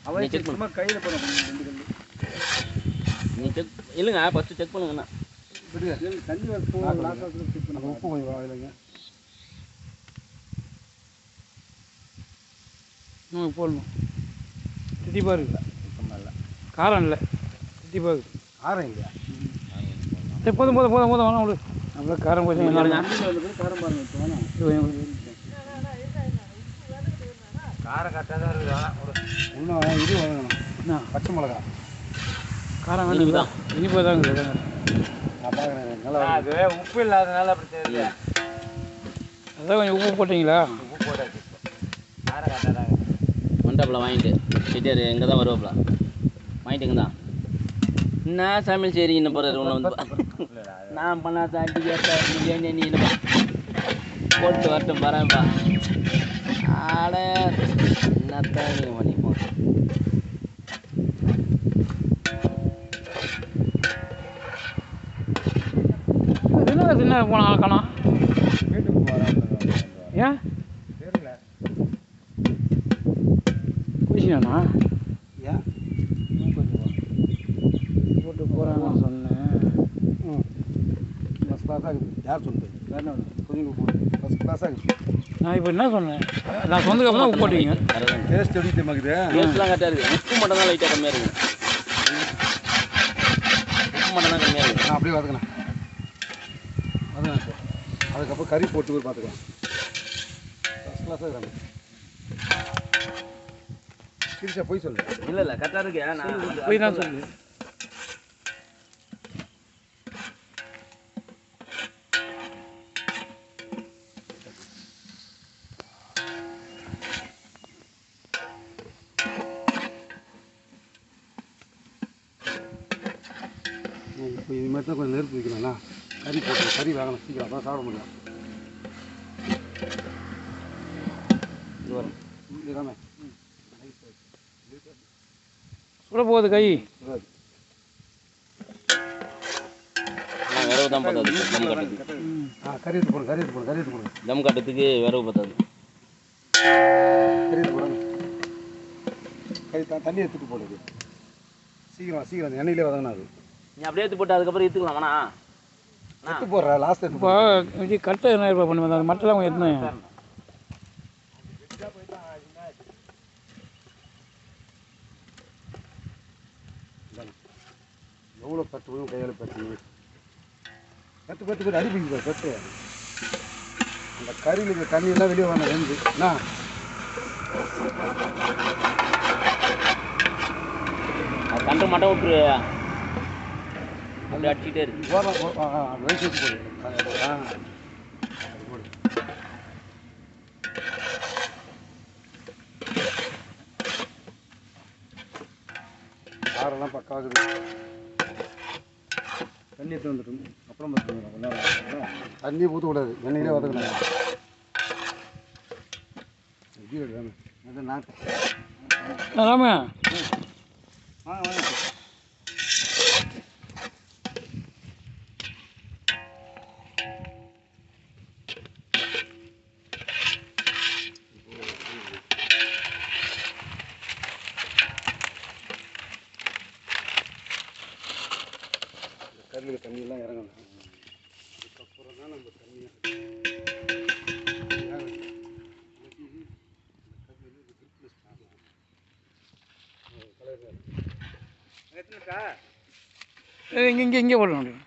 அவன் செக் பண்ண கையில் போட 2 கல் நீ செக் இல்லைங்க ஃபஸ்ட்டு செக் பண்ணுங்கண்ணா தண்ணி வரப்போ லாஸ்ட் செக் பண்ண உப்பு கொஞ்சம் இல்லைங்க போடணும் திட்டிப்பாக இருக்குல்ல சுத்தமாக இல்லை காரம் இல்லை திட்டிப்பாக இருக்குது காரம் இல்லையா சரி போதும் வேணாம் விடு நம்மள காரம் கொஞ்சம் காரம் பாருங்க காரம் கரெக்டாக தான் இருக்குது இன்னும் இது வாங்கணும் பச்சை மிளகா காரம் வேணும் தான் இனிப்பாக தான் இருக்குது நான் பார்க்குறேன் நல்லா அது உப்பு இல்லாதனால அப்படி தெரியுது அதான் கொஞ்சம் உப்பு போட்டிங்களா உப்பு போட்டாச்சு காரம் கரெக்டாக தான் மண்டப்பில் வாங்கிட்டு சிட்டியார் எங்கே தான் வருவாப்புல வாங்கிட்டுங்க தான் என்ன சமையல் சரி இன்னும் போகிறாரு ஒன்று வந்து நான் பண்ணாத ஆண்டி கேட்டா நீ என்னப்பா போட்டு வரட்டும் வரேன்ப்பா ஆட என்னத்தான் நீங்கள் பண்ணிப்போம் என்ன போனாலும் காணோம் வீட்டுக்கு போகிறேன் ஏன் தெரியல குடிச்சினாண்ணா ஏன் போட்டு போகிறான்னு சொன்னேன் ஃபஸ்ட் கிளாஸாக இருக்குது யார் சொல்லுது வேறு புரியுங்க ஃபஸ்ட் கிளாஸாக இருக்குது நான் இப்போ என்ன சொன்னேன் நான் சொந்தக்கு அப்புறம் உப்பு போட்டுவீங்க டேஸ்ட் எப்படி தெரியுமாக்குது டேஸ்ட்லாம் கரெக்டாக இருக்குது உப்பு மட்டும் தான் லைட்டாக கம்மியாக இருக்குது உப்பு மட்டும் தான் கம்மியாக இருக்குது நான் அப்படியே வதக்கணும் சார் அதுக்கப்புறம் கறி போட்டு பார்த்துக்கலாம் ஃபஸ்ட் கிளாஸாக இருக்கிறாங்க சிரிச்சா போய் சொல்லு இல்லை கரெக்டாக இருக்கு நான் போய் தான் சொல்லு இப்போ இது மாதிரி தான் கொஞ்சம் நெருப்பு வைக்கணும்ண்ணா கறி போட்டு கறி வேகணும் சீக்கிரம் தான் சாப்பிட முடியும் இதாமே சுட போகுது கை விரவு தான் பத்தாது தம் கட்டுறதுக்கு கறி எடுத்து போடுங்க தம் கட்டுறதுக்கு விரவு பத்தாது கறி எடுத்து போடுங்க தண்ணி எடுத்துட்டு போடுது சீக்கிரம் எண்ணெயிலே வதங்கினா அது நீ அப்படியே எடுத்து போட்டு அதுக்கப்புறம் எடுத்துக்கலாம் வேணா எடுத்து போடுற லாஸ்ட் எடுத்து இப்போ இது கரெக்டாக என்ன ரூபாய் பண்ணுவேன் அது மட்டும் தான் அவங்க எடுத்துனேன் எவ்வளோ பத்து போய் கையால் பத்து அடிப்பிங்க பத்து அந்த கறியில் இருக்கிற தண்ணியெல்லாம் வெளியே வரணும் வெந்து என்ன கண்டு மட்டும் விட்டுரு அப்படி அடிச்சுட்டே இருக்கு காரெல்லாம் பக்காகுது தண்ணி எடுத்து வந்துட்டு அப்புறம் பார்த்துக்கணும் தண்ணி ஊற்றக்கூடாது எண்ணெயிலே வதக்கணும் ராமே வாங்க கல்லில் தண்ணியெல்லாம் இறங்கணும் அதுக்கப்புறம் தான் நம்ம தண்ணியை இங்கே போட முடியும்